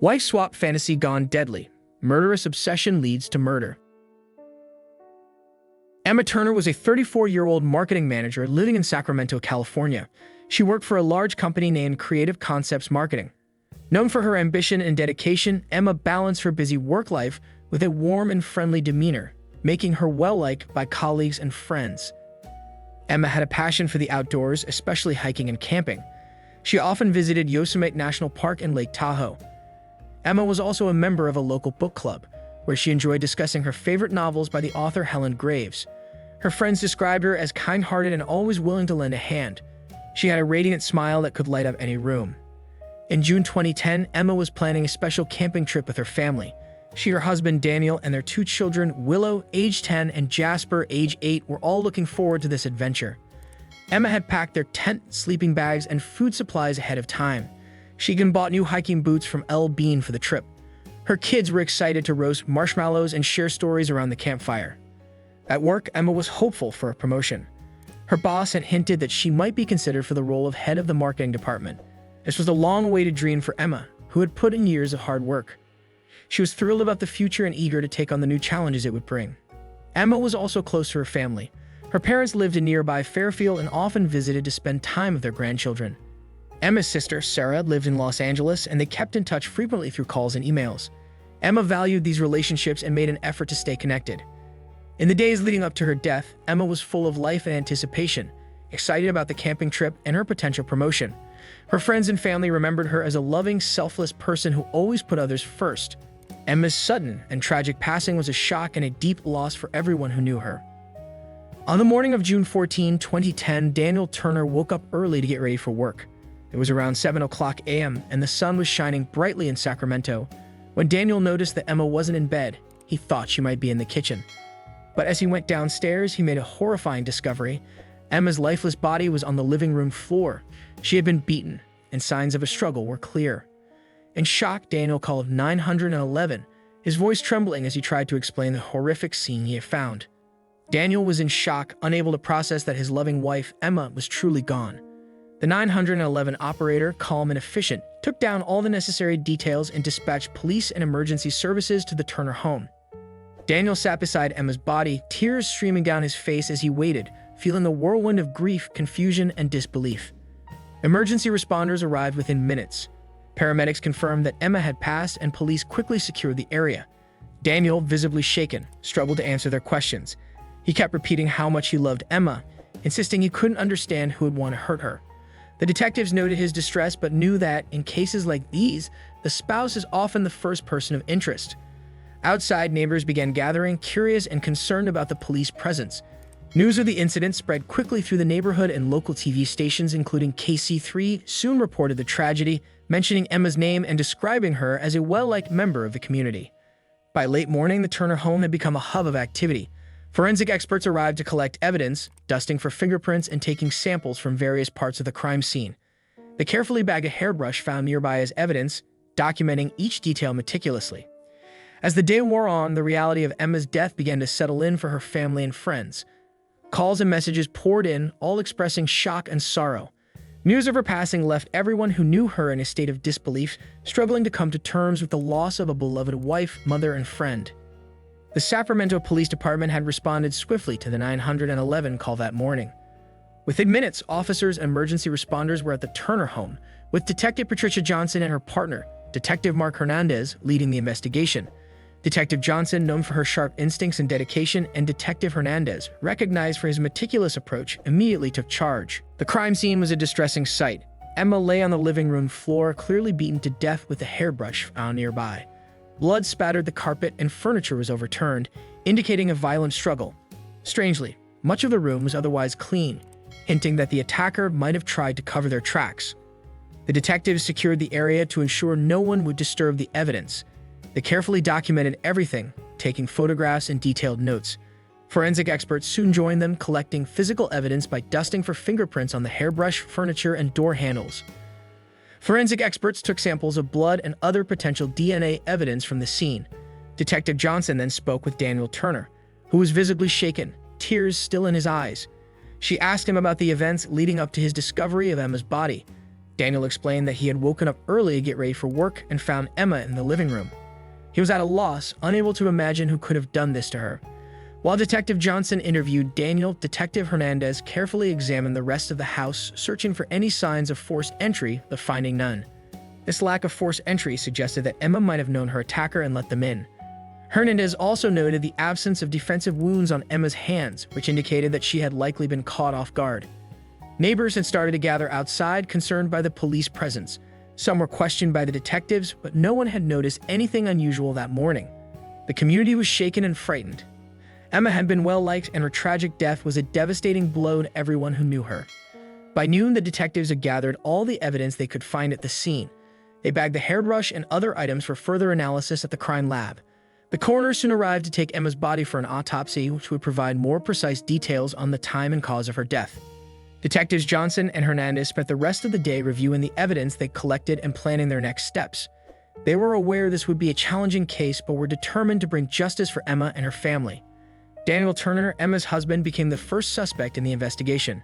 Wife swap fantasy gone deadly. Murderous obsession leads to murder. Emma Turner was a 34-year-old marketing manager living in Sacramento, California. She worked for a large company named Creative Concepts Marketing. Known for her ambition and dedication, Emma balanced her busy work life with a warm and friendly demeanor, making her well-liked by colleagues and friends. Emma had a passion for the outdoors, especially hiking and camping. She often visited Yosemite National Park and Lake Tahoe. Emma was also a member of a local book club, where she enjoyed discussing her favorite novels by the author Helen Graves. Her friends described her as kind-hearted and always willing to lend a hand. She had a radiant smile that could light up any room. In June 2010, Emma was planning a special camping trip with her family. She, her husband Daniel, and their two children, Willow, age 10, and Jasper, age 8, were all looking forward to this adventure. Emma had packed their tent, sleeping bags, and food supplies ahead of time. She even bought new hiking boots from L. Bean for the trip. Her kids were excited to roast marshmallows and share stories around the campfire. At work, Emma was hopeful for a promotion. Her boss had hinted that she might be considered for the role of head of the marketing department. This was a long-awaited dream for Emma, who had put in years of hard work. She was thrilled about the future and eager to take on the new challenges it would bring. Emma was also close to her family. Her parents lived in nearby Fairfield and often visited to spend time with their grandchildren. Emma's sister, Sarah, lived in Los Angeles, and they kept in touch frequently through calls and emails. Emma valued these relationships and made an effort to stay connected. In the days leading up to her death, Emma was full of life and anticipation, excited about the camping trip and her potential promotion. Her friends and family remembered her as a loving, selfless person who always put others first. Emma's sudden and tragic passing was a shock and a deep loss for everyone who knew her. On the morning of June 14, 2010, Daniel Turner woke up early to get ready for work. It was around 7:00 a.m., and the sun was shining brightly in Sacramento. When Daniel noticed that Emma wasn't in bed, he thought she might be in the kitchen. But as he went downstairs, he made a horrifying discovery. Emma's lifeless body was on the living room floor. She had been beaten, and signs of a struggle were clear. In shock, Daniel called 911, his voice trembling as he tried to explain the horrific scene he had found. Daniel was in shock, unable to process that his loving wife, Emma, was truly gone. The 911 operator, calm and efficient, took down all the necessary details and dispatched police and emergency services to the Turner home. Daniel sat beside Emma's body, tears streaming down his face as he waited, feeling the whirlwind of grief, confusion, and disbelief. Emergency responders arrived within minutes. Paramedics confirmed that Emma had passed, and police quickly secured the area. Daniel, visibly shaken, struggled to answer their questions. He kept repeating how much he loved Emma, insisting he couldn't understand who would want to hurt her. The detectives noted his distress but knew that, in cases like these, the spouse is often the first person of interest. Outside, neighbors began gathering, curious and concerned about the police presence. News of the incident spread quickly through the neighborhood, and local TV stations, including KC3, soon reported the tragedy, mentioning Emma's name and describing her as a well-liked member of the community. By late morning, the Turner home had become a hub of activity. Forensic experts arrived to collect evidence, dusting for fingerprints and taking samples from various parts of the crime scene. They carefully bagged a hairbrush found nearby as evidence, documenting each detail meticulously. As the day wore on, the reality of Emma's death began to settle in for her family and friends. Calls and messages poured in, all expressing shock and sorrow. News of her passing left everyone who knew her in a state of disbelief, struggling to come to terms with the loss of a beloved wife, mother, and friend. The Sacramento Police Department had responded swiftly to the 911 call that morning. Within minutes, officers and emergency responders were at the Turner home, with Detective Patricia Johnson and her partner, Detective Mark Hernandez, leading the investigation. Detective Johnson, known for her sharp instincts and dedication, and Detective Hernandez, recognized for his meticulous approach, immediately took charge. The crime scene was a distressing sight. Emma lay on the living room floor, clearly beaten to death with a hairbrush found nearby. Blood spattered the carpet and furniture was overturned, indicating a violent struggle. Strangely, much of the room was otherwise clean, hinting that the attacker might have tried to cover their tracks. The detectives secured the area to ensure no one would disturb the evidence. They carefully documented everything, taking photographs and detailed notes. Forensic experts soon joined them, collecting physical evidence by dusting for fingerprints on the hairbrush, furniture, and door handles. Forensic experts took samples of blood and other potential DNA evidence from the scene. Detective Johnson then spoke with Daniel Turner, who was visibly shaken, tears still in his eyes. She asked him about the events leading up to his discovery of Emma's body. Daniel explained that he had woken up early to get ready for work and found Emma in the living room. He was at a loss, unable to imagine who could have done this to her. While Detective Johnson interviewed Daniel, Detective Hernandez carefully examined the rest of the house, searching for any signs of forced entry, but finding none. This lack of forced entry suggested that Emma might have known her attacker and let them in. Hernandez also noted the absence of defensive wounds on Emma's hands, which indicated that she had likely been caught off guard. Neighbors had started to gather outside, concerned by the police presence. Some were questioned by the detectives, but no one had noticed anything unusual that morning. The community was shaken and frightened. Emma had been well-liked, and her tragic death was a devastating blow to everyone who knew her. By noon, the detectives had gathered all the evidence they could find at the scene. They bagged the hairbrush and other items for further analysis at the crime lab. The coroner soon arrived to take Emma's body for an autopsy, which would provide more precise details on the time and cause of her death. Detectives Johnson and Hernandez spent the rest of the day reviewing the evidence they collected and planning their next steps. They were aware this would be a challenging case, but were determined to bring justice for Emma and her family. Daniel Turner, Emma's husband, became the first suspect in the investigation.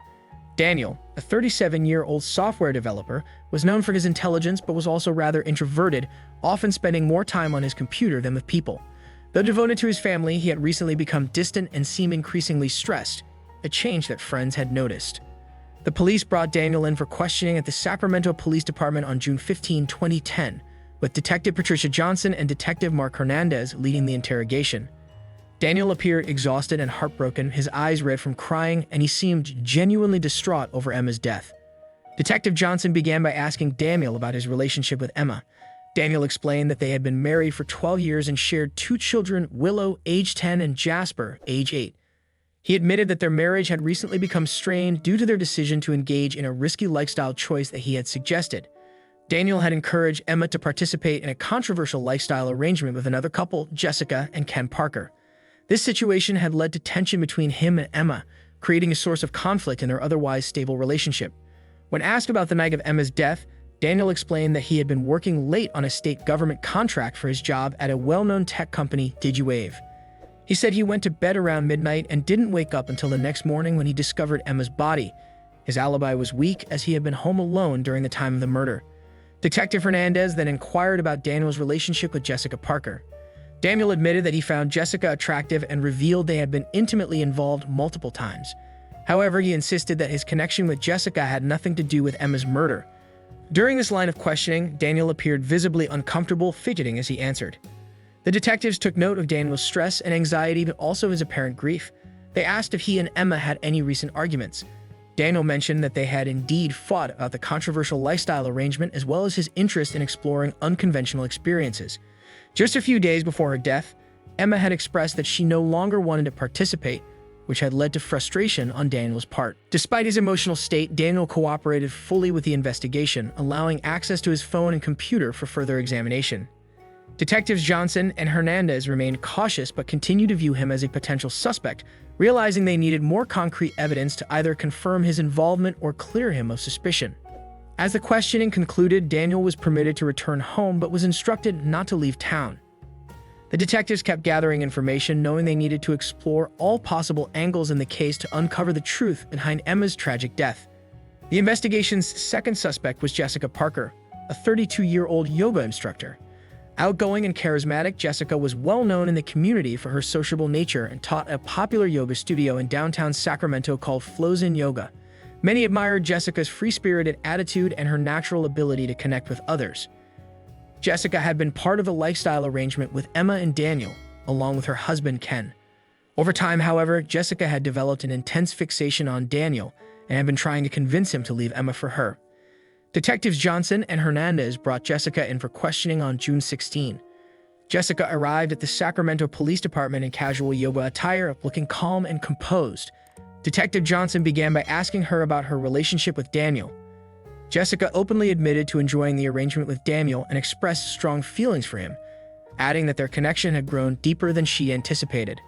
Daniel, a 37-year-old software developer, was known for his intelligence but was also rather introverted, often spending more time on his computer than with people. Though devoted to his family, he had recently become distant and seemed increasingly stressed, a change that friends had noticed. The police brought Daniel in for questioning at the Sacramento Police Department on June 15, 2010, with Detective Patricia Johnson and Detective Mark Hernandez leading the interrogation. Daniel appeared exhausted and heartbroken, his eyes red from crying, and he seemed genuinely distraught over Emma's death. Detective Johnson began by asking Daniel about his relationship with Emma. Daniel explained that they had been married for 12 years and shared 2 children, Willow, age 10, and Jasper, age 8. He admitted that their marriage had recently become strained due to their decision to engage in a risky lifestyle choice that he had suggested. Daniel had encouraged Emma to participate in a controversial lifestyle arrangement with another couple, Jessica and Ken Parker. This situation had led to tension between him and Emma, creating a source of conflict in their otherwise stable relationship. When asked about the night of Emma's death, Daniel explained that he had been working late on a state government contract for his job at a well-known tech company, DigiWave. He said he went to bed around midnight and didn't wake up until the next morning when he discovered Emma's body. His alibi was weak, as he had been home alone during the time of the murder. Detective Hernandez then inquired about Daniel's relationship with Jessica Parker. Daniel admitted that he found Jessica attractive and revealed they had been intimately involved multiple times. However, he insisted that his connection with Jessica had nothing to do with Emma's murder. During this line of questioning, Daniel appeared visibly uncomfortable, fidgeting as he answered. The detectives took note of Daniel's stress and anxiety, but also his apparent grief. They asked if he and Emma had any recent arguments. Daniel mentioned that they had indeed fought about the controversial lifestyle arrangement, as well as his interest in exploring unconventional experiences. Just a few days before her death, Emma had expressed that she no longer wanted to participate, which had led to frustration on Daniel's part. Despite his emotional state, Daniel cooperated fully with the investigation, allowing access to his phone and computer for further examination. Detectives Johnson and Hernandez remained cautious but continued to view him as a potential suspect, realizing they needed more concrete evidence to either confirm his involvement or clear him of suspicion. As the questioning concluded, Daniel was permitted to return home but was instructed not to leave town. The detectives kept gathering information, knowing they needed to explore all possible angles in the case to uncover the truth behind Emma's tragic death. The investigation's second suspect was Jessica Parker, a 32-year-old yoga instructor. Outgoing and charismatic, Jessica was well known in the community for her sociable nature and taught a popular yoga studio in downtown Sacramento called Flows in Yoga. Many admired Jessica's free-spirited attitude and her natural ability to connect with others. Jessica had been part of a lifestyle arrangement with Emma and Daniel, along with her husband Ken. Over time, however, Jessica had developed an intense fixation on Daniel and had been trying to convince him to leave Emma for her. Detectives Johnson and Hernandez brought Jessica in for questioning on June 16. Jessica arrived at the Sacramento Police Department in casual yoga attire, looking calm and composed. Detective Johnson began by asking her about her relationship with Daniel. Jessica openly admitted to enjoying the arrangement with Daniel and expressed strong feelings for him, adding that their connection had grown deeper than she anticipated.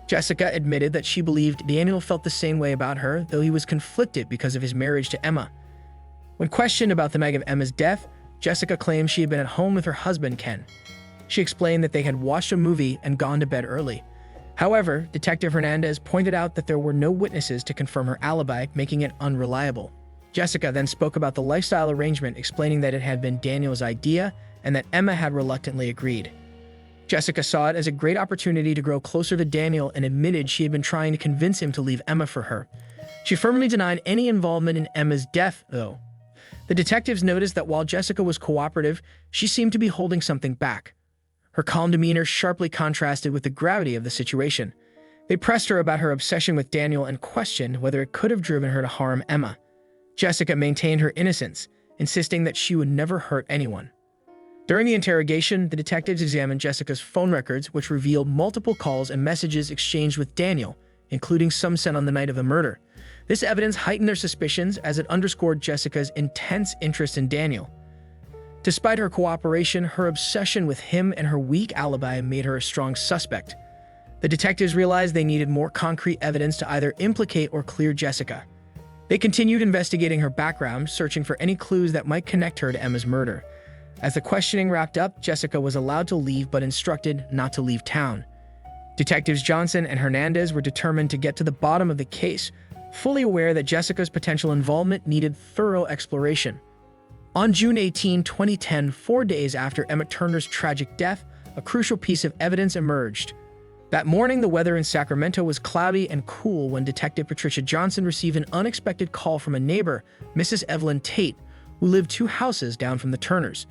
Jessica admitted that she believed Daniel felt the same way about her, though he was conflicted because of his marriage to Emma. When questioned about the night of Emma's death, Jessica claimed she had been at home with her husband, Ken. She explained that they had watched a movie and gone to bed early. However, Detective Hernandez pointed out that there were no witnesses to confirm her alibi, making it unreliable. Jessica then spoke about the lifestyle arrangement, explaining that it had been Daniel's idea and that Emma had reluctantly agreed. Jessica saw it as a great opportunity to grow closer to Daniel and admitted she had been trying to convince him to leave Emma for her. She firmly denied any involvement in Emma's death, though. The detectives noticed that while Jessica was cooperative, she seemed to be holding something back. Her calm demeanor sharply contrasted with the gravity of the situation. They pressed her about her obsession with Daniel and questioned whether it could have driven her to harm Emma. Jessica maintained her innocence, insisting that she would never hurt anyone. During the interrogation, the detectives examined Jessica's phone records, which revealed multiple calls and messages exchanged with Daniel, including some sent on the night of the murder. This evidence heightened their suspicions as it underscored Jessica's intense interest in Daniel. Despite her cooperation, her obsession with him and her weak alibi made her a strong suspect. The detectives realized they needed more concrete evidence to either implicate or clear Jessica. They continued investigating her background, searching for any clues that might connect her to Emma's murder. As the questioning wrapped up, Jessica was allowed to leave but instructed not to leave town. Detectives Johnson and Hernandez were determined to get to the bottom of the case, fully aware that Jessica's potential involvement needed thorough exploration. On June 18, 2010, 4 days after Emma Turner's tragic death, a crucial piece of evidence emerged. That morning, the weather in Sacramento was cloudy and cool when Detective Patricia Johnson received an unexpected call from a neighbor, Mrs. Evelyn Tate, who lived 2 houses down from the Turners.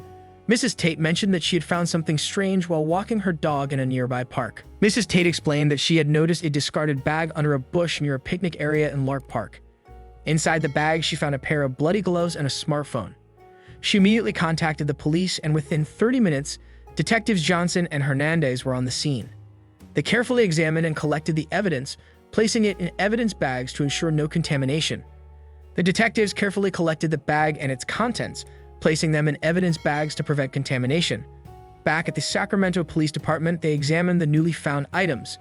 Mrs. Tate mentioned that she had found something strange while walking her dog in a nearby park. Mrs. Tate explained that she had noticed a discarded bag under a bush near a picnic area in Lark Park. Inside the bag, she found a pair of bloody gloves and a smartphone. She immediately contacted the police, and within 30 minutes, Detectives Johnson and Hernandez were on the scene. They carefully examined and collected the evidence, placing it in evidence bags to ensure no contamination. The detectives carefully collected the bag and its contents, placing them in evidence bags to prevent contamination. Back at the Sacramento Police Department, they examined the newly found items.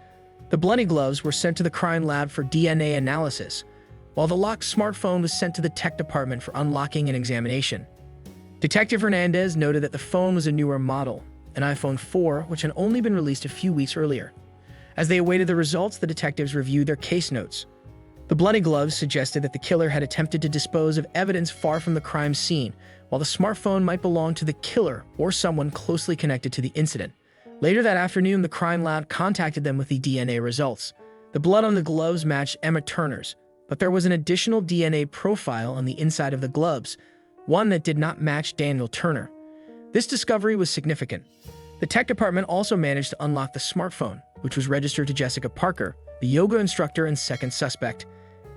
The bloody gloves were sent to the crime lab for DNA analysis, while the locked smartphone was sent to the tech department for unlocking and examination. Detective Hernandez noted that the phone was a newer model, an iPhone 4, which had only been released a few weeks earlier. As they awaited the results, the detectives reviewed their case notes. The bloody gloves suggested that the killer had attempted to dispose of evidence far from the crime scene, while the smartphone might belong to the killer or someone closely connected to the incident. Later that afternoon, the crime lab contacted them with the DNA results. The blood on the gloves matched Emma Turner's, but there was an additional DNA profile on the inside of the gloves, one that did not match Daniel Turner. This discovery was significant. The tech department also managed to unlock the smartphone, which was registered to Jessica Parker, the yoga instructor and second suspect.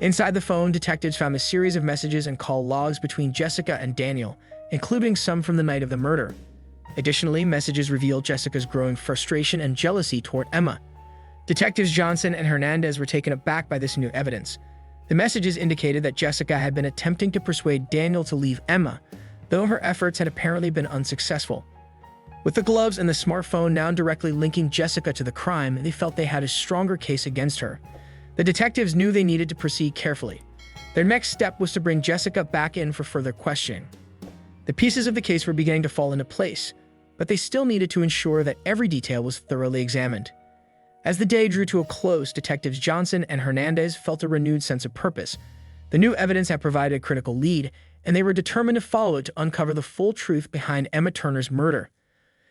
Inside the phone, detectives found a series of messages and call logs between Jessica and Daniel, including some from the night of the murder. Additionally, messages revealed Jessica's growing frustration and jealousy toward Emma. Detectives Johnson and Hernandez were taken aback by this new evidence. The messages indicated that Jessica had been attempting to persuade Daniel to leave Emma, though her efforts had apparently been unsuccessful. With the gloves and the smartphone now directly linking Jessica to the crime, they felt they had a stronger case against her. The detectives knew they needed to proceed carefully. Their next step was to bring Jessica back in for further questioning. The pieces of the case were beginning to fall into place, but they still needed to ensure that every detail was thoroughly examined. As the day drew to a close, Detectives Johnson and Hernandez felt a renewed sense of purpose. The new evidence had provided a critical lead, and they were determined to follow it to uncover the full truth behind Emma Turner's murder.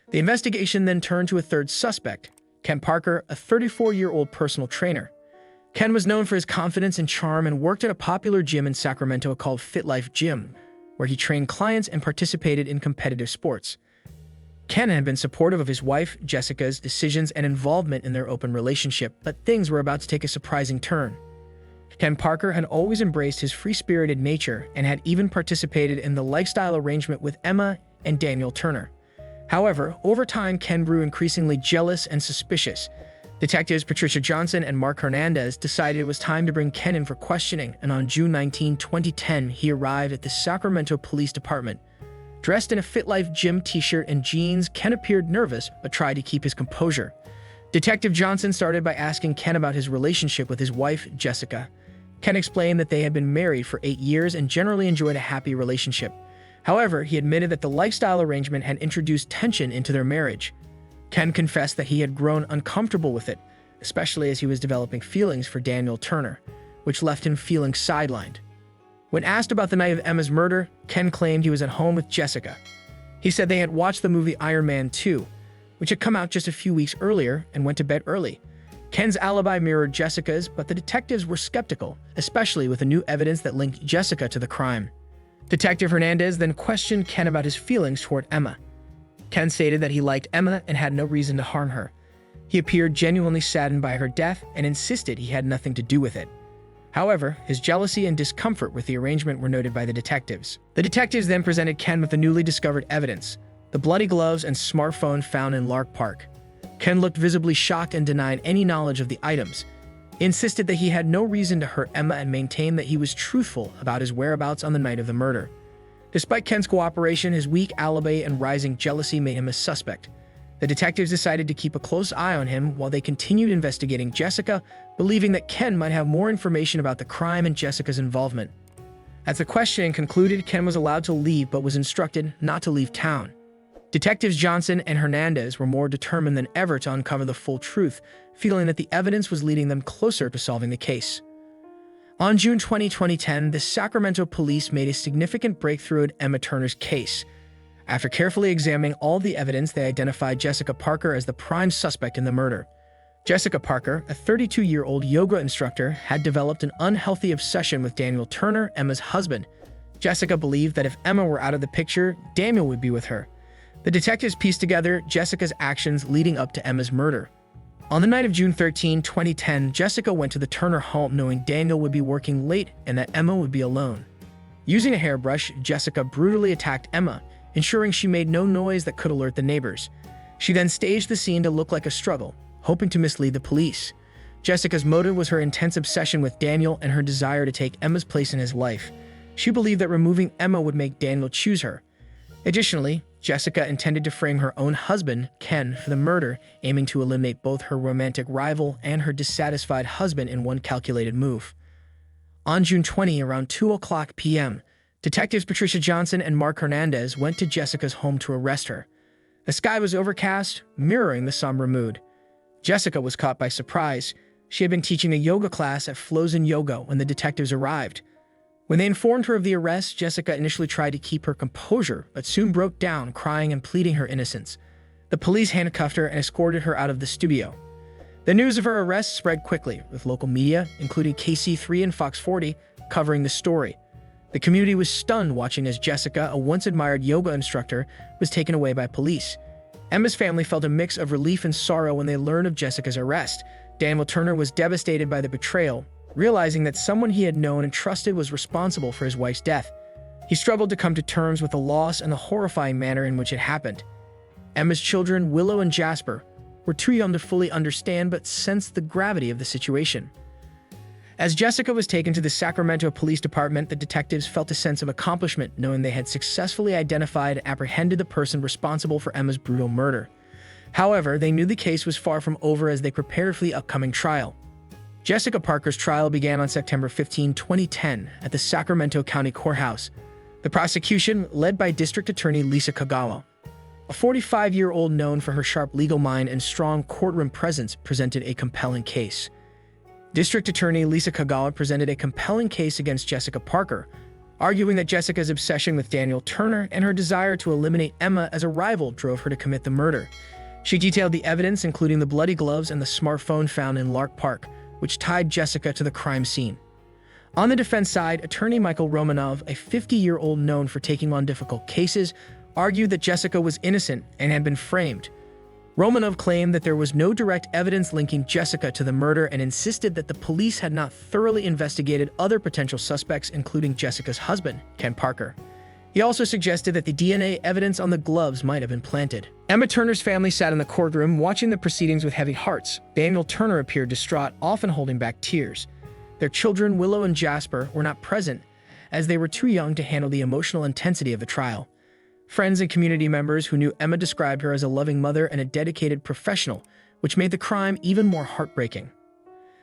The investigation then turned to a third suspect, Ken Parker, a 34-year-old personal trainer. Ken was known for his confidence and charm and worked at a popular gym in Sacramento called Fit Life Gym, where he trained clients and participated in competitive sports. Ken had been supportive of his wife, Jessica's, decisions and involvement in their open relationship, but things were about to take a surprising turn. Ken Parker had always embraced his free-spirited nature and had even participated in the lifestyle arrangement with Emma and Daniel Turner. However, over time, Ken grew increasingly jealous and suspicious. Detectives Patricia Johnson and Mark Hernandez decided it was time to bring Ken in for questioning, and on June 19, 2010, he arrived at the Sacramento Police Department. Dressed in a Fit Life Gym t-shirt and jeans, Ken appeared nervous but tried to keep his composure. Detective Johnson started by asking Ken about his relationship with his wife, Jessica. Ken explained that they had been married for 8 years and generally enjoyed a happy relationship. However, he admitted that the lifestyle arrangement had introduced tension into their marriage. Ken confessed that he had grown uncomfortable with it, especially as he was developing feelings for Daniel Turner, which left him feeling sidelined. When asked about the night of Emma's murder, Ken claimed he was at home with Jessica. He said they had watched the movie Iron Man 2, which had come out just a few weeks earlier, and went to bed early. Ken's alibi mirrored Jessica's, but the detectives were skeptical, especially with the new evidence that linked Jessica to the crime. Detective Hernandez then questioned Ken about his feelings toward Emma. Ken stated that he liked Emma and had no reason to harm her. He appeared genuinely saddened by her death and insisted he had nothing to do with it. However, his jealousy and discomfort with the arrangement were noted by the detectives. The detectives then presented Ken with the newly discovered evidence, the bloody gloves and smartphone found in Lark Park. Ken looked visibly shocked and denied any knowledge of the items. He insisted that he had no reason to hurt Emma and maintained that he was truthful about his whereabouts on the night of the murder. Despite Ken's cooperation, his weak alibi and rising jealousy made him a suspect. The detectives decided to keep a close eye on him while they continued investigating Jessica, believing that Ken might have more information about the crime and Jessica's involvement. As the questioning concluded, Ken was allowed to leave but was instructed not to leave town. Detectives Johnson and Hernandez were more determined than ever to uncover the full truth, feeling that the evidence was leading them closer to solving the case. On June 20, 2010, the Sacramento police made a significant breakthrough in Emma Turner's case. After carefully examining all the evidence, they identified Jessica Parker as the prime suspect in the murder. Jessica Parker, a 32-year-old yoga instructor, had developed an unhealthy obsession with Daniel Turner, Emma's husband. Jessica believed that if Emma were out of the picture, Daniel would be with her. The detectives pieced together Jessica's actions leading up to Emma's murder. On the night of June 13, 2010, Jessica went to the Turner home knowing Daniel would be working late and that Emma would be alone. Using a hairbrush, Jessica brutally attacked Emma, ensuring she made no noise that could alert the neighbors. She then staged the scene to look like a struggle, hoping to mislead the police. Jessica's motive was her intense obsession with Daniel and her desire to take Emma's place in his life. She believed that removing Emma would make Daniel choose her. Additionally, Jessica intended to frame her own husband, Ken, for the murder, aiming to eliminate both her romantic rival and her dissatisfied husband in one calculated move. On June 20, around 2:00 p.m., Detectives Patricia Johnson and Mark Hernandez went to Jessica's home to arrest her. The sky was overcast, mirroring the somber mood. Jessica was caught by surprise. She had been teaching a yoga class at Flozen Yoga when the detectives arrived. When they informed her of the arrest, Jessica initially tried to keep her composure, but soon broke down, crying and pleading her innocence. The police handcuffed her and escorted her out of the studio. The news of her arrest spread quickly, with local media, including KC3 and Fox 40, covering the story. The community was stunned watching as Jessica, a once-admired yoga instructor, was taken away by police. Emma's family felt a mix of relief and sorrow when they learned of Jessica's arrest. Daniel Turner was devastated by the betrayal, realizing that someone he had known and trusted was responsible for his wife's death. He struggled to come to terms with the loss and the horrifying manner in which it happened. Emma's children, Willow and Jasper, were too young to fully understand but sensed the gravity of the situation. As Jessica was taken to the Sacramento Police Department, the detectives felt a sense of accomplishment knowing they had successfully identified and apprehended the person responsible for Emma's brutal murder. However, they knew the case was far from over as they prepared for the upcoming trial. Jessica Parker's trial began on September 15, 2010, at the Sacramento County Courthouse. The prosecution, led by District Attorney Lisa Kagawa, a 45-year-old known for her sharp legal mind and strong courtroom presence, presented a compelling case. District Attorney Lisa Kagawa presented a compelling case against Jessica Parker, arguing that Jessica's obsession with Daniel Turner and her desire to eliminate Emma as a rival drove her to commit the murder. She detailed the evidence, including the bloody gloves and the smartphone found in Lark Park, which tied Jessica to the crime scene. On the defense side, attorney Michael Romanov, a 50-year-old known for taking on difficult cases, argued that Jessica was innocent and had been framed. Romanov claimed that there was no direct evidence linking Jessica to the murder and insisted that the police had not thoroughly investigated other potential suspects, including Jessica's husband, Ken Parker. He also suggested that the DNA evidence on the gloves might have been planted. Emma Turner's family sat in the courtroom, watching the proceedings with heavy hearts. Daniel Turner appeared distraught, often holding back tears. Their children, Willow and Jasper, were not present, as they were too young to handle the emotional intensity of the trial. Friends and community members who knew Emma described her as a loving mother and a dedicated professional, which made the crime even more heartbreaking.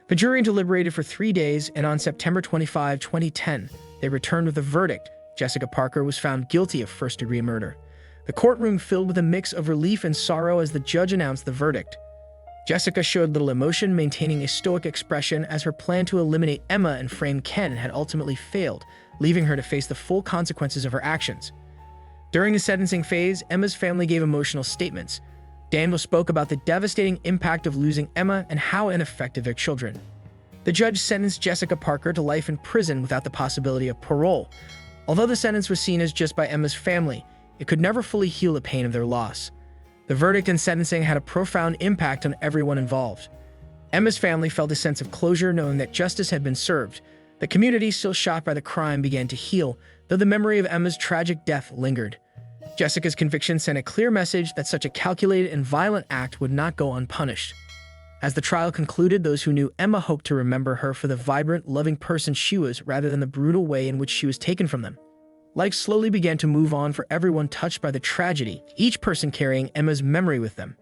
The jury deliberated for 3 days, and on September 25, 2010, they returned with a verdict. Jessica Parker was found guilty of first-degree murder. The courtroom filled with a mix of relief and sorrow as the judge announced the verdict. Jessica showed little emotion, maintaining a stoic expression as her plan to eliminate Emma and frame Ken had ultimately failed, leaving her to face the full consequences of her actions. During the sentencing phase, Emma's family gave emotional statements. Daniel spoke about the devastating impact of losing Emma and how it affected their children. The judge sentenced Jessica Parker to life in prison without the possibility of parole. Although the sentence was seen as just by Emma's family, it could never fully heal the pain of their loss. The verdict and sentencing had a profound impact on everyone involved. Emma's family felt a sense of closure knowing that justice had been served. The community, still shocked by the crime, began to heal, though the memory of Emma's tragic death lingered. Jessica's conviction sent a clear message that such a calculated and violent act would not go unpunished. As the trial concluded, those who knew Emma hoped to remember her for the vibrant, loving person she was rather than the brutal way in which she was taken from them. Life slowly began to move on for everyone touched by the tragedy, each person carrying Emma's memory with them.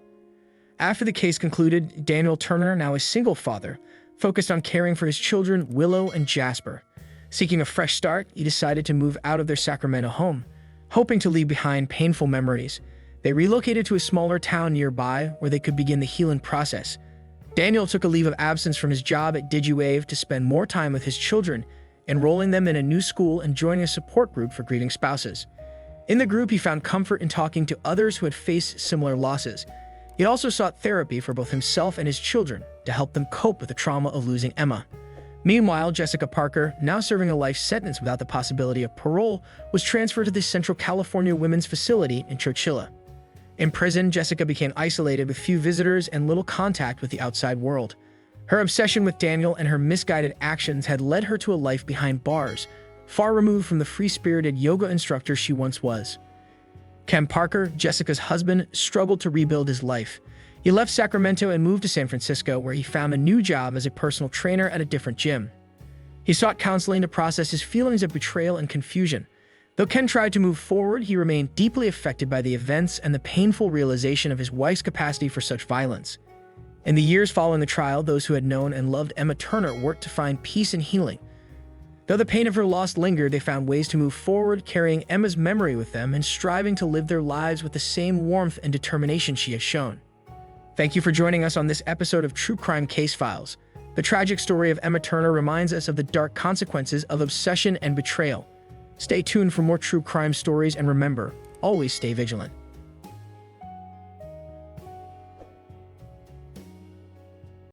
After the case concluded, Daniel Turner, now a single father, focused on caring for his children, Willow and Jasper. Seeking a fresh start, he decided to move out of their Sacramento home. Hoping to leave behind painful memories, they relocated to a smaller town nearby where they could begin the healing process. Daniel took a leave of absence from his job at DigiWave to spend more time with his children, enrolling them in a new school and joining a support group for grieving spouses. In the group, he found comfort in talking to others who had faced similar losses. He also sought therapy for both himself and his children to help them cope with the trauma of losing Emma. Meanwhile, Jessica Parker, now serving a life sentence without the possibility of parole, was transferred to the Central California Women's Facility in Chowchilla. In prison, Jessica became isolated with few visitors and little contact with the outside world. Her obsession with Daniel and her misguided actions had led her to a life behind bars, far removed from the free-spirited yoga instructor she once was. Ken Parker, Jessica's husband, struggled to rebuild his life. He left Sacramento and moved to San Francisco, where he found a new job as a personal trainer at a different gym. He sought counseling to process his feelings of betrayal and confusion. Though Ken tried to move forward, he remained deeply affected by the events and the painful realization of his wife's capacity for such violence. In the years following the trial, those who had known and loved Emma Turner worked to find peace and healing. Though the pain of her loss lingered, they found ways to move forward, carrying Emma's memory with them and striving to live their lives with the same warmth and determination she has shown. Thank you for joining us on this episode of True Crime Case Files. The tragic story of Emma Turner reminds us of the dark consequences of obsession and betrayal. Stay tuned for more true crime stories, and remember, always stay vigilant.